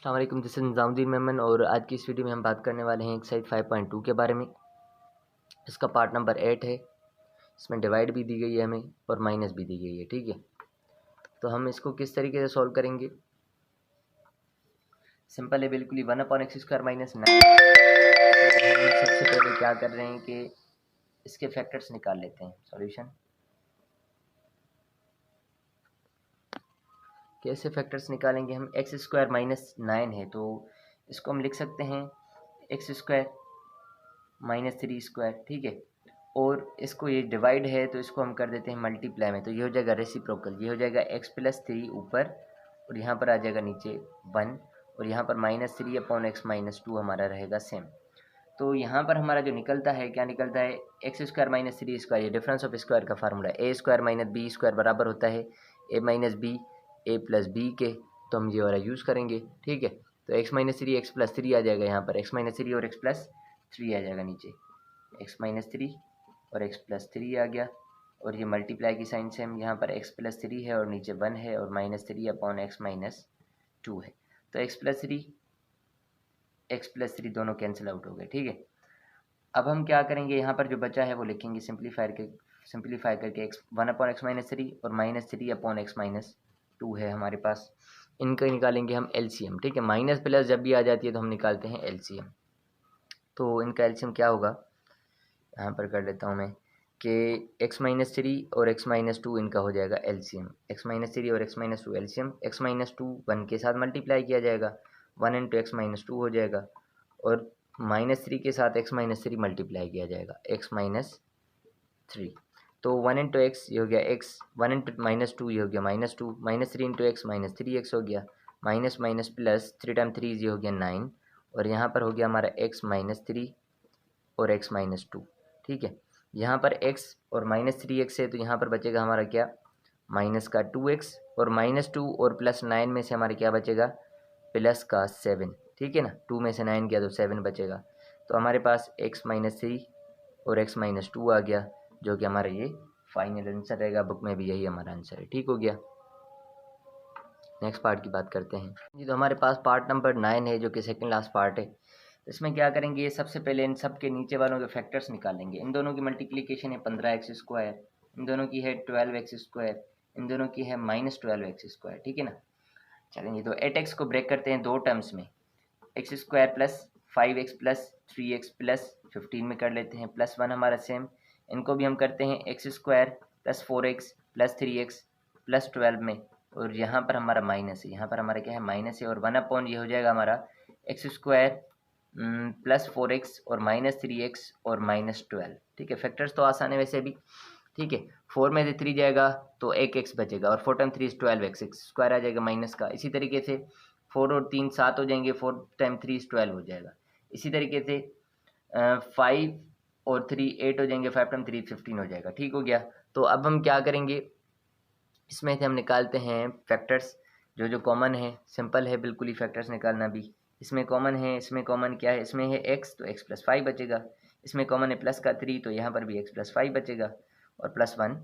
अस्सलाम वालेकुम, this is Nizamuddin Memon और आज की इस वीडियो में हम बात करने वाले हैं एक्सरसाइज 5.2 के बारे में। इसका पार्ट नंबर 8 है। इसमें डिवाइड भी दी गई है हमें और माइनस भी दी गई है। ठीक है, तो हम इसको किस तरीके से सॉल्व करेंगे? सिंपल है बिल्कुल ही, 1/x² माइनस 9। हम सबसे पहले क्या कर रहे हैं कि इसके फैक्टर्स निकाल लेते हैं। सॉल्यूशन कैसे फैक्टर्स निकालेंगे हम? x² माइनस 9 है तो इसको हम लिख सकते हैं x² माइनस 3²। ठीक है, और इसको ये डिवाइड है तो इसको हम कर देते हैं मल्टीप्लाई में, तो ये हो जाएगा रेसिप्रोकल। ये हो जाएगा x+3 ऊपर और यहाँ पर आ जाएगा नीचे 1 और यहाँ पर -3/x-2 हमारा रहेगा सेम। तो यहाँ पर हमारा जो निकलता है, क्या निकलता है? x² minus 3²। ये डिफरेंस ऑफ स्क्वायर का फार्मूला है। a² माइनस b² बराबर होता है a minus B a plus B के, तो हम ये वाला यूज़ करेंगे। ठीक है, तो x-3 x+3 आ जाएगा यहाँ पर, x-3 और x+3 आ जाएगा नीचे, x-3 और x+3 आ गया और ये मल्टीप्लाई की साइन से हम यहाँ पर x+3 है और नीचे 1 है और -3/x-2 है, तो x+3 दोनों कैंसिल आउट हो गए। ठीक है, अब हम क्या करेंगे, यहाँ पर जो बचा है वो लिखेंगे सिंप्लीफाई करके 1/x-3 और -3/x-2 है हमारे पास। इनका निकालेंगे हम एलसीएम। ठीक है, माइनस प्लस जब भी आ जाती है तो हम निकालते हैं एलसीएम। तो इनका एलसीएम क्या होगा, यहाँ पर कर लेता हूँ मैं कि x-3 और x-2 इनका हो जाएगा एलसीएम। x-3 और x-2 एलसीएम, x-2 1 के साथ मल्टीप्लाई किया जाएगा, 1 इंटू x-2 हो जाएगा और -3 के साथ x-3 मल्टीप्लाई किया जाएगा, x-3। तो 1 इंटू एक्स ये हो गया x, 1 इंटू -2 ये हो गया -2, -3 इंटू एक्स -3x हो गया, माइनस माइनस प्लस 3 टाइम 3 ये हो गया 9 और यहाँ पर हो गया हमारा x-3 और x-2। ठीक है, यहाँ पर x और -3x है तो यहाँ पर बचेगा हमारा क्या, माइनस का 2x और -2 और +9 में से हमारा क्या बचेगा, प्लस का 7। ठीक है ना, 2 में से 9 गया तो 7 बचेगा, तो हमारे पास x-3 और x-2 आ गया, जो कि हमारा ये फाइनल आंसर रहेगा। बुक में भी यही हमारा आंसर है। ठीक हो गया, नेक्स्ट पार्ट की बात करते हैं जी। तो हमारे पास पार्ट नंबर 9 है जो कि सेकंड लास्ट पार्ट है। इसमें क्या करेंगे, सबसे पहले इन सब के नीचे वालों के फैक्टर्स निकालेंगे। इन दोनों की मल्टीप्लिकेशन है 15x², इन दोनों की है 12x², इन दोनों की है -12x²। ठीक है ना, चलेंगे तो 8x को ब्रेक करते हैं दो टर्म्स में, x² plus 5x plus 3x plus 15 में कर लेते हैं, +1 हमारा सेम। इनको भी हम करते हैं x² plus 4x plus 3x plus 12 में और यहाँ पर हमारा माइनस है, यहाँ पर हमारा क्या है, माइनस है और 1 ये हो जाएगा हमारा x² प्लस 4x और -3x और -12। ठीक है, फैक्टर्स तो आसान है वैसे भी। ठीक है, 4 में से 3 जाएगा तो 1x बचेगा और 4 टाइम 3 इज 12x, स्क्वायर आ जाएगा माइनस का। इसी तरीके से 4 और 3 7 हो जाएंगे, 4 टाइम 3 इज 12 हो जाएगा। इसी तरीके से 5 और 3 8 हो जाएंगे, 5 टाइम 3 15 हो जाएगा। ठीक हो गया, तो अब हम क्या करेंगे, इसमें से हम निकालते हैं फैक्टर्स जो जो कॉमन है। सिंपल है बिल्कुल ही फैक्टर्स निकालना भी। इसमें कॉमन है, इसमें कॉमन क्या है, इसमें है x तो x प्लस 5 बचेगा, इसमें कॉमन है प्लस का 3 तो यहाँ पर भी x प्लस 5 बचेगा और +1।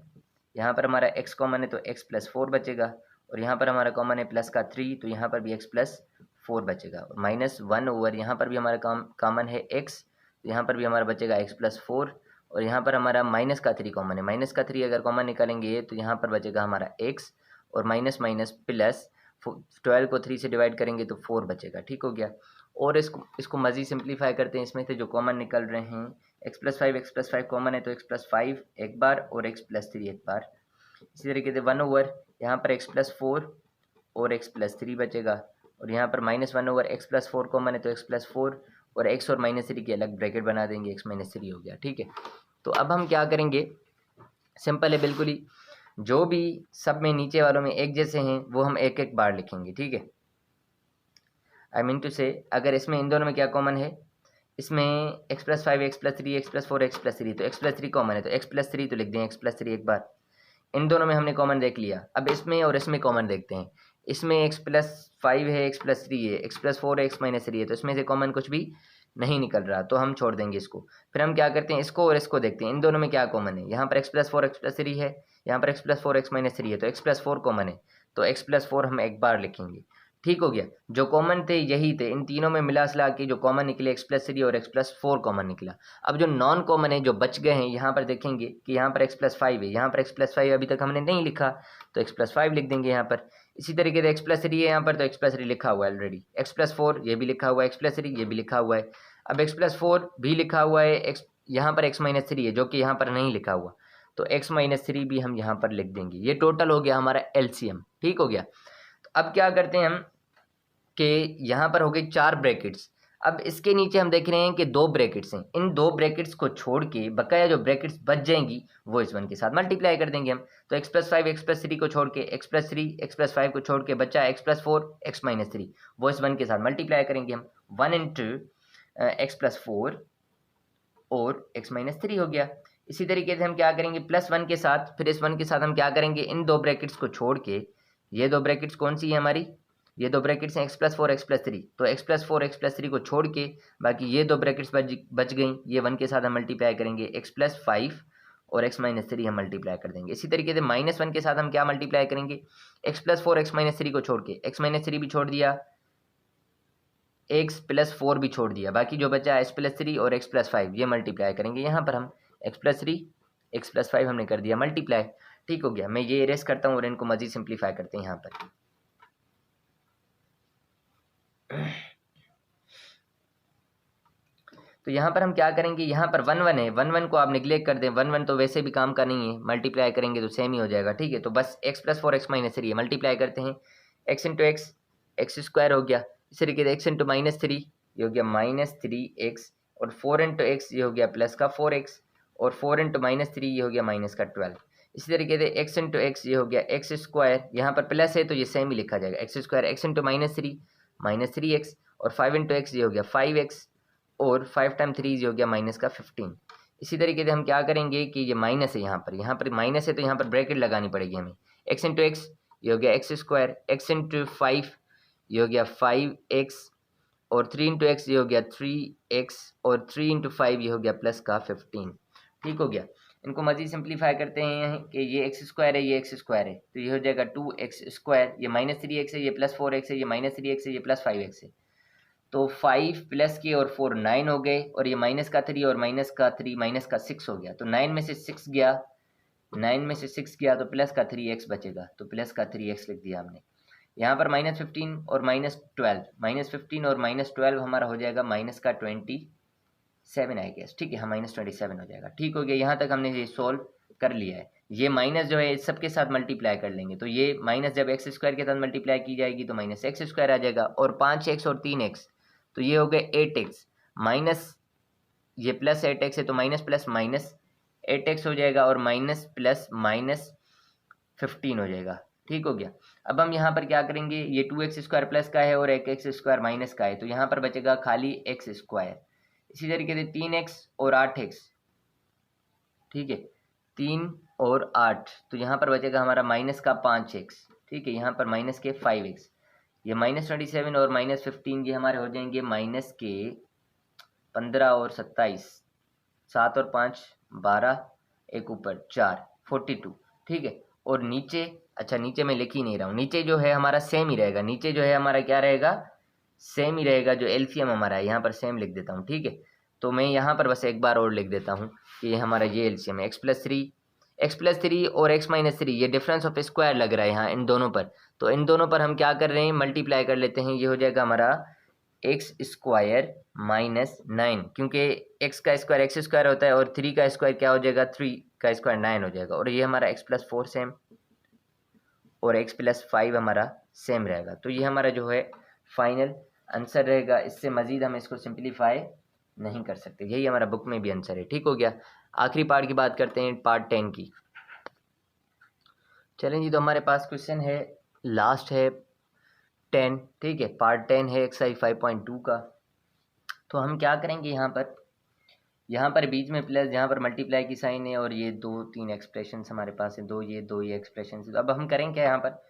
यहाँ पर हमारा x कॉमन है तो x प्लस 4 बचेगा और यहाँ पर हमारा कॉमन है प्लस का 3 तो यहाँ पर भी x प्लस 4 बचेगा और -1 ओवर यहाँ पर भी हमारा कॉमन है x तो यहाँ पर भी हमारा बचेगा x प्लस 4 और यहाँ पर हमारा माइनस का 3 कॉमन है, माइनस का 3 अगर कॉमन निकालेंगे तो यहाँ पर बचेगा हमारा x और माइनस माइनस प्लस 12 को 3 से डिवाइड करेंगे तो 4 बचेगा। ठीक हो गया, और इसको मज़ीद सिंप्लीफाई करते हैं। इसमें से जो कॉमन निकल रहे हैं, x प्लस 5 कॉमन है तो x प्लस 5 एक बार और x प्लस 3 एक बार। इसी तरीके से 1 ओवर यहाँ पर x प्लस 4 और x प्लस 3 बचेगा और यहाँ पर -1 ओवर x प्लस 4 कॉमन है तो x प्लस 4 और x और -3 की अलग ब्रैकेट बना देंगे, x -3 हो गया। ठीक है, तो अब हम क्या करेंगे, सिंपल है बिल्कुल ही, जो भी सब में नीचे वालों में एक जैसे हैं वो हम एक एक बार लिखेंगे। ठीक है, आई मीन टू से अगर इसमें इन दोनों में क्या कॉमन है, इसमें x plus 5 x plus 3 x plus 4 x plus 3 तो x प्लस 3 कॉमन है तो x प्लस 3 तो लिख दें x प्लस 3 एक बार। इन दोनों में हमने कॉमन देख लिया, अब इसमें और इसमें कॉमन देखते हैं। इसमें x प्लस 5 है, x प्लस 3 है, x प्लस 4 है, x माइनस 3 है, तो इसमें से कॉमन कुछ भी नहीं निकल रहा तो हम छोड़ देंगे इसको। फिर हम क्या करते हैं, इसको और इसको देखते हैं, इन दोनों में क्या कॉमन है। यहाँ पर x प्लस 4 x प्लस 3 है, यहाँ पर x प्लस 4 x माइनस 3 है तो x प्लस 4 कॉमन है तो x प्लस 4 हम एक बार लिखेंगे। ठीक हो गया। जो कॉमन थे यही थे, इन तीनों में मिला सला के जो कॉमन निकले x+3 और x+4 कॉमन निकला। अब जो नॉन कॉमन है, जो बच गए हैं, यहाँ पर देखेंगे कि यहाँ पर x+5 है, यहाँ पर x+5 अभी तक हमने नहीं लिखा तो x+5 लिख देंगे यहाँ पर। इसी तरीके से x+3 है यहाँ पर, तो x+3 लिखा हुआ है ऑलरेडी। x+4 ये भी लिखा हुआ है, x+3 ये भी लिखा हुआ है। अब x+4 भी लिखा हुआ है, यहाँ पर x-3 है जो कि यहाँ पर नहीं लिखा हुआ, तो x-3 भी हम यहाँ पर लिख देंगे। ये टोटल हो गया हमारा LCM। ठीक हो गया। तो अब क्या करते हैं हम कि यहाँ पर हो गई 4 ब्रैकेट्स। अब इसके नीचे हम देख रहे हैं कि 2 ब्रैकेट्स हैं, इन 2 ब्रैकेट्स को छोड़ के बकाया जो ब्रैकेट्स बच जाएंगी वो इस 1 के साथ मल्टीप्लाई कर देंगे हम। तो x+5 x+3 को छोड़ के, x+3 x+5 को छोड़ के बचा x+4 x-3, वो इस 1 के साथ मल्टीप्लाई करेंगे हम। 1 इंटू x+4 और x-3 हो गया। इसी तरीके से हम क्या करेंगे, +1 के साथ, फिर इस 1 के साथ हम क्या करेंगे, इन 2 ब्रैकेट्स को छोड़ के, ये 2 ब्रैकेट्स कौन सी है हमारी, ये 2 ब्रैकेट्स हैं x+4 x+3, तो x+4 x+3 को छोड़ के बाकी ये 2 ब्रैकेट्स बच गई, ये 1 के साथ हम मल्टीप्लाई करेंगे, x+5 और x-3 हम मल्टीप्लाई कर देंगे। इसी तरीके से -1 के साथ हम क्या मल्टीप्लाई करेंगे, x+4 x-3 को छोड़ के, x-3 भी छोड़ दिया, x+4 भी छोड़ दिया, बाकी जो बचा x+3 और x+5 ये मल्टीप्लाई करेंगे। यहाँ पर हम x+3 x+5 हमने कर दिया मल्टीप्लाई। ठीक हो गया। मैं ये इरेज करता हूँ और इनको मज़ीद सिंप्लीफाई करते हैं यहाँ पर। तो यहाँ पर हम क्या करेंगे, यहाँ पर 1 1 है, 1 1 को आप निगलेक्ट कर दें, 1 1 तो वैसे भी काम का नहीं है, मल्टीप्लाई करेंगे तो सेम ही हो जाएगा। ठीक है, तो बस x+4 x-3 है, मल्टीप्लाई करते हैं, x इंटू एक्स x² हो गया। इस तरीके से x इंटू -3 ये हो गया -3x, और 4 इंटू एक्स ये हो गया +4x, और 4 इंटू -3 ये हो गया -12। इसी तरीके से x इंटू एक्स ये हो गया x², यहाँ पर प्लस है तो ये सेम ही लिखा जाएगा, x² x इंटू -3 -3x, और 5 इंटू एक्स ये हो गया 5x, और 5 टाइम 3 ये हो गया -15। इसी तरीके से हम क्या करेंगे कि ये माइनस है, यहाँ पर माइनस है तो यहाँ पर ब्रैकेट लगानी पड़ेगी हमें। x इंटू एक्स ये हो गया x², x इंटू 5 ये हो गया 5x, और 3 इंटू एक्स ये हो गया 3x, और 3 इंटू 5 ये हो गया +15। ठीक हो गया। इनको मज़ीद सिंप्लीफाई करते हैं कि ये x² है, ये x² है, तो ये हो जाएगा 2x², ये -3x है, ये +4x है, ये -3x है, ये +5x है, तो 5 प्लस के और 4 9 हो गए, और ये माइनस का 3 और माइनस का 3 माइनस का 6 हो गया, तो 9 में से 6 गया, 9 में से 6 गया तो प्लस का 3x बचेगा, तो प्लस का 3x लिख दिया हमने। यहाँ पर -15 और -12, -15 और -12 हमारा हो जाएगा माइनस का 27 आई गेस। ठीक है, हाँ -27 हो जाएगा। ठीक हो गया, यहाँ तक हमने ये सोल्व कर लिया है। ये माइनस जो है इस सब के साथ मल्टीप्लाई कर लेंगे, तो ये माइनस जब x² के साथ मल्टीप्लाई की जाएगी तो -x² आ जाएगा, और 5x और 3x, तो ये हो गए 8x, माइनस ये +8x है तो माइनस प्लस माइनस 8x हो जाएगा, और माइनस प्लस माइनस 15 हो जाएगा। ठीक हो गया। अब हम यहाँ पर क्या करेंगे, ये 2x² प्लस का है और एक x² माइनस का है, तो यहाँ पर बचेगा खाली x²। इसी तरीके से 3x और 8x, ठीक है, 3 और 8, तो यहाँ पर बचेगा हमारा माइनस का 5x। ठीक है, यहाँ पर माइनस के 5x, ये -27 और -15 ये हमारे हो जाएंगे माइनस के 15 और 27, 7 और 5 12, एक ऊपर 4 42। ठीक है, और नीचे, अच्छा नीचे मैं लिख ही नहीं रहा हूँ, नीचे जो है हमारा सेम ही रहेगा, नीचे जो है हमारा क्या रहेगा, सेम ही रहेगा, जो एलसीएम हमारा है यहाँ पर सेम लिख देता हूँ। ठीक है, तो मैं यहाँ पर बस एक बार और लिख देता हूँ कि ये हमारा ये एलसीएम है, x+3 और x-3, ये डिफरेंस ऑफ स्क्वायर लग रहा है यहाँ इन दोनों पर, तो इन दोनों पर हम क्या कर रहे हैं, मल्टीप्लाई कर लेते हैं। ये हो जाएगा हमारा x² -9, क्योंकि x का स्क्वायर x² होता है, और 3 का स्क्वायर क्या हो जाएगा, 3 का स्क्वायर 9 हो जाएगा, और ये हमारा x+4 सेम और x+5 हमारा सेम रहेगा। तो ये हमारा जो है फाइनल आंसर रहेगा। इससे मज़ीद हम इसको सिंप्लीफाई नहीं कर सकते, यही हमारा बुक में भी आंसर है। ठीक हो गया। आखिरी पार्ट की बात करते हैं, पार्ट 10 की। चलें जी, तो हमारे पास क्वेश्चन है, लास्ट है 10। ठीक है, पार्ट 10 है एक्सरसाइज 5.2 का। तो हम क्या करेंगे, यहाँ पर बीच में प्लस, यहाँ पर मल्टीप्लाई की साइन है, और ये 2-3 एक्सप्रेशन हमारे पास है, दो ये एक्सप्रेशन। तो अब हम करेंगे यहाँ पर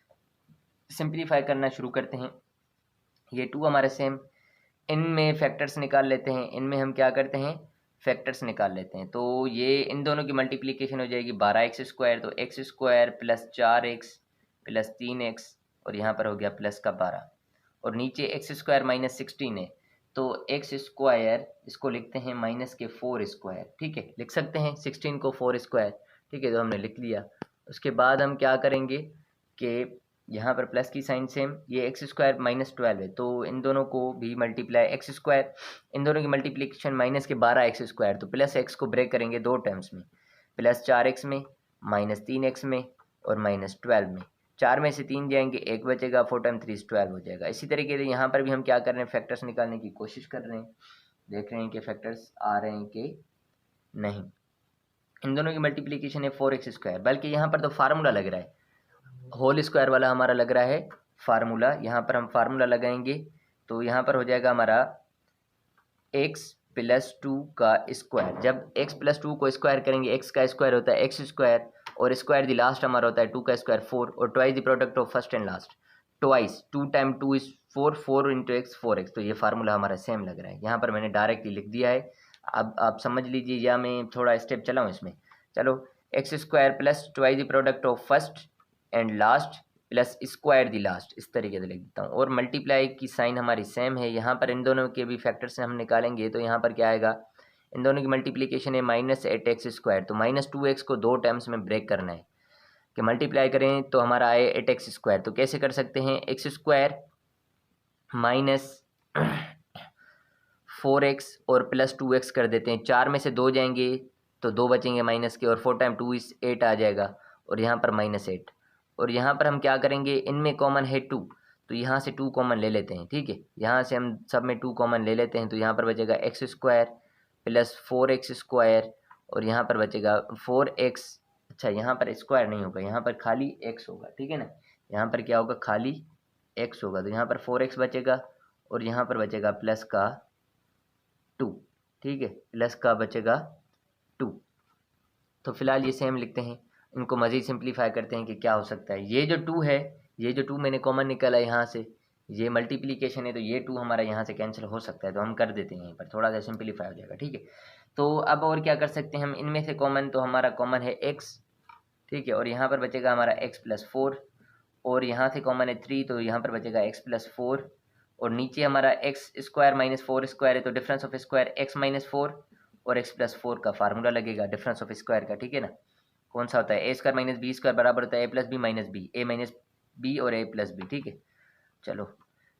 सिंप्लीफाई करना शुरू करते हैं। ये 2 हमारे सेम, इनमें फैक्टर्स निकाल लेते हैं, इनमें हम क्या करते हैं, फैक्टर्स निकाल लेते हैं। तो ये इन दोनों की मल्टीप्लिकेशन हो जाएगी 12x², तो x² + 4x + 3x, और यहाँ पर हो गया +12, और नीचे एक्स स्क्वायर माइनस 16 है, तो एक्स स्क्वायर इसको लिखते हैं माइनस के 4 स्क्वायर, ठीक है, लिख सकते हैं 16 को 4 स्क्वायर, ठीक है, तो हमने लिख लिया। उसके बाद हम क्या करेंगे कि यहाँ पर प्लस की साइन सेम, ये एक्स स्क्वायर माइनस 12 है, तो इन दोनों को भी मल्टीप्लाई एक्स स्क्वायर, इन दोनों की मल्टीप्लिकेशन माइनस के 12 एक्स स्क्वायर, तो प्लस एक्स को ब्रेक करेंगे दो टर्म्स में, प्लस 4x में, माइनस 3x में और माइनस 12 में। 4 में से 3 जाएंगे, 1 बचेगा, 4 टाइम 3 12 हो जाएगा। इसी तरीके से यहाँ पर भी हम क्या कर रहे हैं, फैक्टर्स निकालने की कोशिश कर रहे हैं, देख रहे हैं कि फैक्टर्स आ रहे हैं कि नहीं। इन दोनों की मल्टीप्लिकेशन है 4x स्क्वायर, बल्कि यहाँ पर तो फार्मूला लग रहा है, होल स्क्वायर वाला हमारा लग रहा है फार्मूला। यहाँ पर हम फार्मूला लगाएंगे तो यहाँ पर हो जाएगा हमारा x प्लस 2 का स्क्वायर। जब x प्लस 2 को स्क्वायर करेंगे, x का स्क्वायर होता है x स्क्वायर, और स्क्वायर द लास्ट हमारा होता है 2 का स्क्वायर 4, और twice the product of first and last, twice 2 time 2 is 4, 4 into x 4x। तो ये फार्मूला हमारा सेम लग रहा है, यहाँ पर मैंने डायरेक्टली लिख दिया है। अब आप समझ लीजिए, या मैं थोड़ा स्टेप चलाऊँ इसमें, चलो x square plus twice the product of first and last plus square the last, इस तरीके से लिख देता हूँ। और मल्टीप्लाई की साइन हमारी सेम है, यहाँ पर इन दोनों के भी फैक्टर से हम निकालेंगे तो यहाँ पर क्या आएगा, इन दोनों की मल्टीप्लिकेशन है माइनस 8x स्क्वायर, तो माइनस 2x को दो टर्म्स में ब्रेक करना है कि मल्टीप्लाई करें तो हमारा आए 8x स्क्वायर। तो कैसे कर सकते हैं, एक्स स्क्वायर माइनस 4x और प्लस 2x कर देते हैं, 4 में से 2 जाएंगे तो 2 बचेंगे माइनस के, और 4 टाइम 2 इज 8 आ जाएगा, और यहाँ पर माइनस 8। और यहाँ पर हम क्या करेंगे, इनमें कॉमन है 2, तो यहाँ से 2 कॉमन ले लेते हैं, ठीक है, यहाँ से हम सब में 2 कॉमन ले लेते हैं, तो यहाँ पर बचेगा x square plus 4x square, और यहाँ पर बचेगा 4x, अच्छा यहाँ पर स्क्वायर नहीं होगा, यहाँ पर खाली x होगा, ठीक है ना, यहाँ पर क्या होगा, खाली x होगा, तो यहाँ पर 4x बचेगा, और यहाँ पर बचेगा प्लस का 2, ठीक है, प्लस का बचेगा 2। तो फिलहाल ये सेम लिखते हैं, इनको मज़ीद सिंप्लीफाई करते हैं कि क्या हो सकता है। ये जो 2 है, ये जो 2 मैंने कॉमन निकाला यहाँ से, ये मल्टीप्लिकेशन है, तो ये 2 हमारा यहाँ से कैंसिल हो सकता है, तो हम कर देते हैं, यहीं पर थोड़ा सा सिंप्लीफाई हो जाएगा, ठीक है। तो अब और क्या कर सकते हैं हम, इनमें से कॉमन, तो हमारा कॉमन है x, ठीक है, और यहाँ पर बचेगा हमारा x प्लस 4, और यहाँ से कॉमन है 3, तो यहाँ पर बचेगा x प्लस 4, और नीचे हमारा एक्स स्क्वायर माइनस 4 स्क्वायर है, तो difference of square x minus 4 और x प्लस 4 का फार्मूला लगेगा डिफरेंस ऑफ स्क्वायर का, ठीक है ना, कौन सा होता है, ए स्क्वायर माइनस बी स्क्वायर बराबर होता है ए प्लस बी माइनस बी, ए माइनस बी और ए प्लस बी, ठीक है। चलो,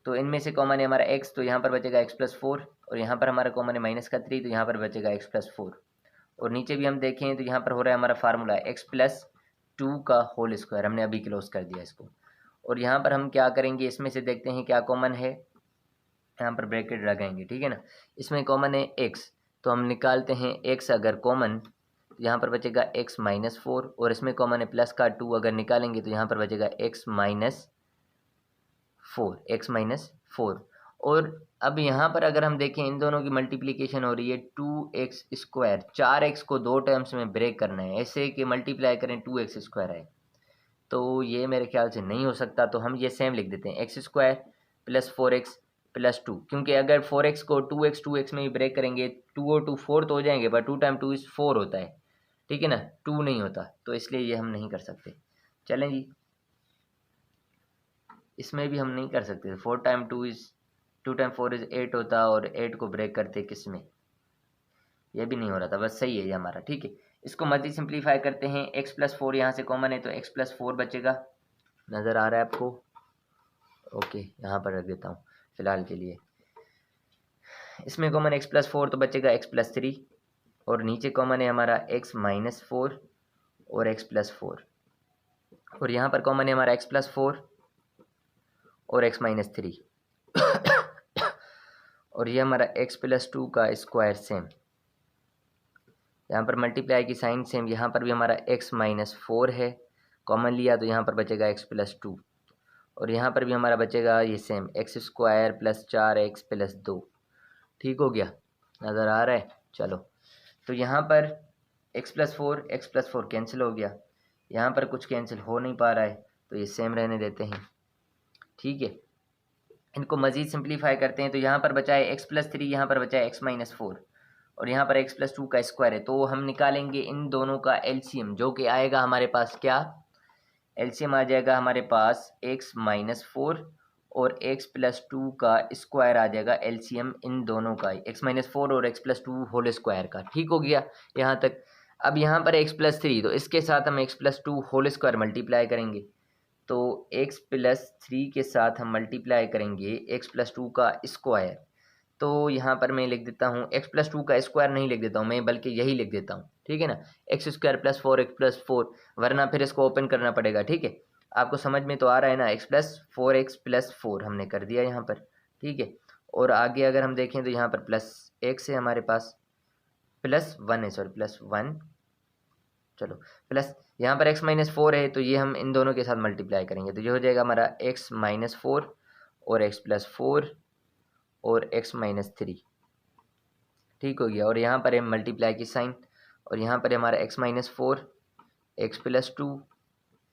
तो इनमें से कॉमन है हमारा x, तो यहाँ पर बचेगा x प्लस 4, और यहाँ पर हमारा कॉमन है माइनस का 3, तो यहाँ पर बचेगा x प्लस 4, और नीचे भी हम देखें तो यहाँ पर हो रहा है हमारा फार्मूला x प्लस 2 का होल स्क्वायर, हमने अभी क्लोज कर दिया इसको। और यहाँ पर हम क्या करेंगे, इसमें से देखते हैं क्या कॉमन है, यहाँ पर ब्रैकेट लगाएंगे, ठीक है ना, इसमें कॉमन है x, तो हम निकालते हैं x अगर कॉमन, यहाँ पर बचेगा x माइनस 4, और इसमें कॉमन है प्लस का 2, अगर निकालेंगे तो यहाँ पर बचेगा x माइनस 4। और अब यहाँ पर अगर हम देखें, इन दोनों की मल्टीप्लिकेशन हो रही है 2x स्क्वायर, 4x को दो टर्म्स में ब्रेक करना है, ऐसे कि मल्टीप्लाई करें 2x स्क्वायर है, तो ये मेरे ख्याल से नहीं हो सकता, तो हम ये सेम लिख देते हैं x square plus 4x plus 2, क्योंकि अगर 4x को 2x में भी ब्रेक करेंगे, 2 और 2 4 तो हो जाएंगे, पर 2 टाइम 2 इज 4 होता है, ठीक है ना, 2 नहीं होता, तो इसलिए ये हम नहीं कर सकते। चलें जी, इसमें भी हम नहीं कर सकते, 4 टाइम 2 इज 2 टाइम 4 इज 8 होता, और 8 को ब्रेक करते किस में, ये भी नहीं हो रहा था, बस सही है ये हमारा, ठीक है। इसको मज़ीद सिंप्लीफाई करते हैं, x प्लस 4 यहाँ से कॉमन है, तो x प्लस 4 बचेगा, नज़र आ रहा है आपको, ओके, यहाँ पर रख देता हूँ फिलहाल के लिए। इसमें कॉमन x प्लस 4, तो बचेगा x प्लस 3, और नीचे कॉमन है हमारा x माइनस 4 और x प्लस 4, और यहाँ पर कॉमन है हमारा x प्लस 4 और x माइनस 3 और ये हमारा x प्लस 2 का स्क्वायर सेम, यहाँ पर मल्टीप्लाई की साइन सेम, यहाँ पर भी हमारा x माइनस 4 है, कॉमन लिया तो यहाँ पर बचेगा x प्लस 2, और यहाँ पर भी हमारा बचेगा ये same x square plus 4x plus 2, ठीक हो गया, नज़र आ रहा है। चलो, तो यहाँ पर x प्लस 4 कैंसिल हो गया, यहाँ पर कुछ कैंसिल हो नहीं पा रहा है, तो ये सेम रहने देते हैं, ठीक है। इनको मज़ीद सिंप्लीफाई करते हैं, तो यहाँ पर बचा है x प्लस 3, यहाँ पर बचा है x माइनस 4, और यहाँ पर x प्लस 2 का स्क्वायर है, तो हम निकालेंगे इन दोनों का एलसीएम, जो कि आएगा हमारे पास क्या, एलसीएम आ जाएगा हमारे पास x माइनस 4 और x+2 का स्क्वायर आ जाएगा एलसीएम इन दोनों का, x-4 और x+2 होल स्क्वायर का। ठीक हो गया यहाँ तक। अब यहाँ पर x+3, तो इसके साथ हम x+2 होल स्क्वायर मल्टीप्लाई करेंगे, तो x+3 के साथ हम मल्टीप्लाई करेंगे x+2 का स्क्वायर। तो यहाँ पर मैं लिख देता हूँ x+2 का स्क्वायर नहीं लिख देता हूँ मैं, बल्कि यही लिख देता हूँ, ठीक है ना, x² + 4x+4, वरना फिर इसको ओपन करना पड़ेगा। ठीक है, आपको समझ में तो आ रहा है ना, x+4x+4 हमने कर दिया यहाँ पर। ठीक है, और आगे अगर हम देखें तो यहाँ पर +x है हमारे पास, +1 है, सॉरी +1, चलो प्लस यहाँ पर x-4 है, तो ये हम इन दोनों के साथ मल्टीप्लाई करेंगे, तो ये हो जाएगा हमारा x-4 और x+4 और x-3। ठीक हो गया, और यहाँ पर है मल्टीप्लाई की साइन, और यहाँ पर है हमारा x-4 x+2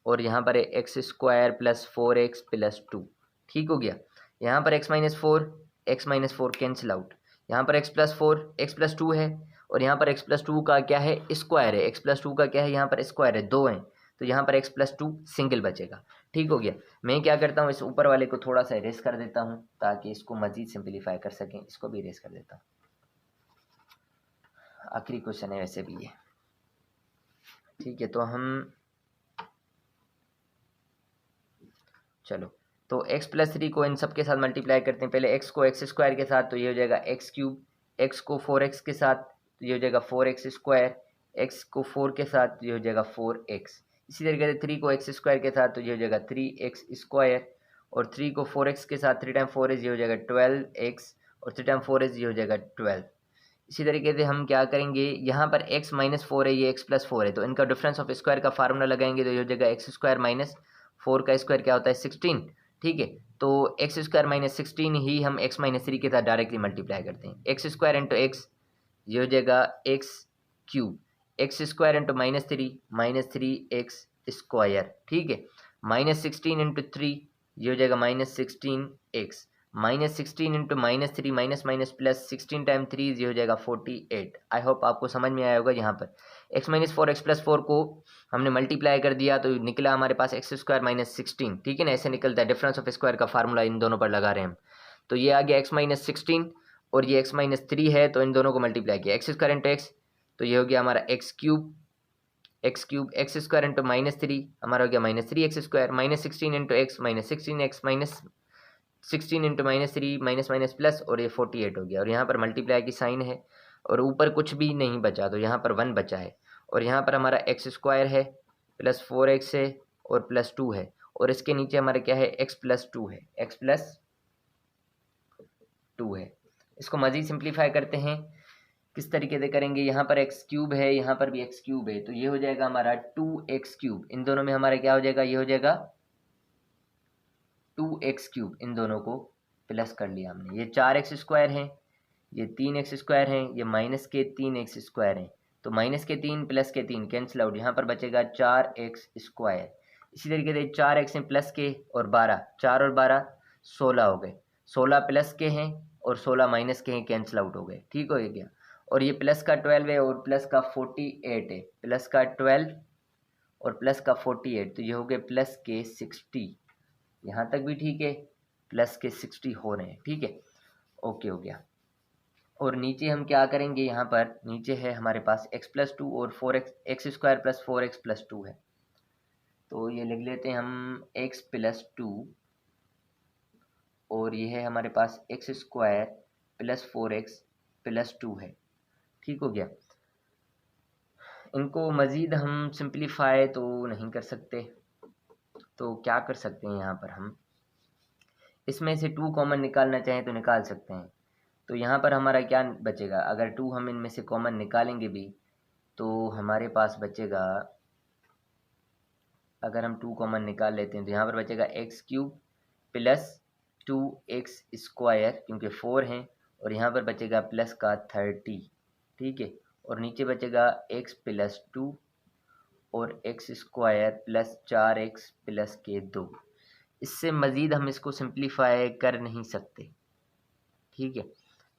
और यहाँ पर है x² + 4x+2। ठीक हो गया, यहाँ पर x-4 कैंसिल आउट, यहाँ पर x+4 x+2 है, और यहाँ पर x+2 का क्या है, स्क्वायर है, x+2 का क्या है, यहाँ पर स्क्वायर है, 2 हैं, तो यहाँ पर x+2 सिंगल बचेगा। ठीक हो गया, मैं क्या करता हूँ, इस ऊपर वाले को थोड़ा सा इरेज कर देता हूँ ताकि इसको मज़ीद सिंपलीफाई कर सकें, इसको भी इरेज कर देता हूँ। आखिरी क्वेश्चन है वैसे भी ये। ठीक है, तो हम चलो तो x+3 को इन सब के साथ मल्टीप्लाई करते हैं। पहले x को x² के साथ, तो ये हो जाएगा x3, x को 4x के साथ, तो ये हो जाएगा 4x², x को 4 के साथ, तो ये हो जाएगा 4x। इसी तरीके से 3 को x² के साथ, तो ये हो जाएगा 3x², और 3 को 4x के साथ, 3 टाइम 4 इज, ये हो जाएगा 12x, और 3 टाइम 4 इज, ये हो जाएगा 12। इसी तरीके से हम क्या करेंगे, यहाँ पर x-4 है, ये x+4 है, तो इनका डिफरेंस ऑफ स्क्वायर का फार्मूला लगाएंगे, तो ये हो जाएगा x² - 4 का स्क्वायर क्या होता है, 16। ठीक है, तो x² - 16 ही हम x-3 के साथ डायरेक्टली मल्टीप्लाई करते हैं, x² × x, ये हो जाएगा x3, x² × -3 ठीक है, -16 × 3, ये हो जाएगा -16x, -16 × -3 -+ 16 टाइम 3, ये हो जाएगा 48। आई होप आपको समझ में आया होगा। यहाँ पर x-4 x+4 को हमने मल्टीप्लाई कर दिया, तो निकला हमारे पास x² - 16। ठीक है ना, ऐसे निकलता है, डिफरेंस ऑफ स्क्वायर का फार्मूला इन दोनों पर लगा रहे हैं हम, तो ये आ गया x-16 और ये x-3 है, तो इन दोनों को मल्टीप्लाई किया, x² × x, तो ये हो गया हमारा x3, x² × -3 हमारा हो गया -3x², -16 × x -16x, -16 × -3 minus plus, और ये 48 हो गया, और यहाँ पर मल्टीप्लाई की साइन है, और ऊपर कुछ भी नहीं बचा, तो यहाँ पर 1 बचा है, और यहाँ पर हमारा x² है, +4x है, और +2 है, और इसके नीचे हमारे क्या है, x+2 है, x+2 है। इसको मज़ीद सिंप्लीफाई करते हैं, किस तरीके से करेंगे, यहाँ पर x³ है, यहाँ पर भी x³ है, तो ये हो जाएगा हमारा 2x³, इन दोनों में हमारा क्या हो जाएगा, ये हो जाएगा 2x³, इन दोनों को प्लस कर लिया हमने, ये 4x² है, ये 3x² है, ये -3x² है, तो -3 + 3 कैंसिल आउट, यहाँ पर बचेगा 4x²। इसी तरीके से 4x हैं प्लस के और 12, 4 और 12 16 हो गए, 16 प्लस के हैं और 16 माइनस के हैं, कैंसिल आउट हो गए। ठीक हो गया, और ये प्लस का 12 है और प्लस का 48 है, प्लस का 12 और प्लस का 48, तो ये हो गए प्लस के 60। यहाँ तक भी ठीक है, प्लस के 60 हो रहे हैं। ठीक है, ओके हो गया, और नीचे हम क्या करेंगे, यहाँ पर नीचे है हमारे पास x+2 और 4x² + 4x+2 है, तो ये लिख लेते हैं हम x+2, और ये है हमारे पास x² + 4x+2 है। ठीक हो गया, इनको मज़ीद हम सिंप्लीफाई तो नहीं कर सकते, तो क्या कर सकते हैं, यहाँ पर हम इसमें से 2 कॉमन निकालना चाहें तो निकाल सकते हैं, तो यहाँ पर हमारा क्या बचेगा, अगर 2 हम इनमें से कॉमन निकालेंगे भी, तो हमारे पास बचेगा, अगर हम 2 कॉमन निकाल लेते हैं, तो यहाँ पर बचेगा x³ + 2x², क्योंकि 4 हैं, और यहाँ पर बचेगा प्लस का 30। ठीक है, और नीचे बचेगा x+2 और x² + 4x + 2। इससे मज़ीद हम इसको सिंप्लीफाई कर नहीं सकते। ठीक है,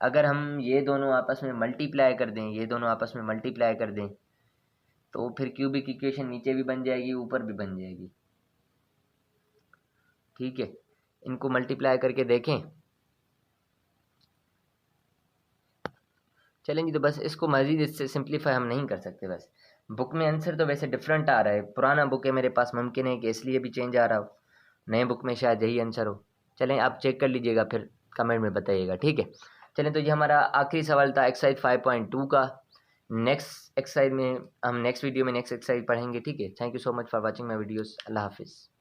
अगर हम ये दोनों आपस में मल्टीप्लाई कर दें, ये दोनों आपस में मल्टीप्लाई कर दें, तो फिर क्यूबिक इक्वेशन नीचे भी बन जाएगी, ऊपर भी बन जाएगी। ठीक है, इनको मल्टीप्लाई करके देखें। चलें जी, तो बस इसको मज़ीद इससे सिंप्लीफाई हम नहीं कर सकते। बस बुक में आंसर तो वैसे डिफरेंट आ रहा है, पुराना बुक है मेरे पास, मुमकिन है कि इसलिए भी चेंज आ रहा हो, नए बुक में शायद यही आंसर हो। चलें आप चेक कर लीजिएगा, फिर कमेंट में बताइएगा, ठीक है। चलें, तो ये हमारा आखिरी सवाल था एक्सरसाइज 5.2 का। नेक्स्ट एक्सरसाइज में हम नेक्स्ट वीडियो में नेक्स्ट एक्सरसाइज पढ़ेंगे, ठीक है। Thank you so much for watching my videos. अल्लाह हाफिज़।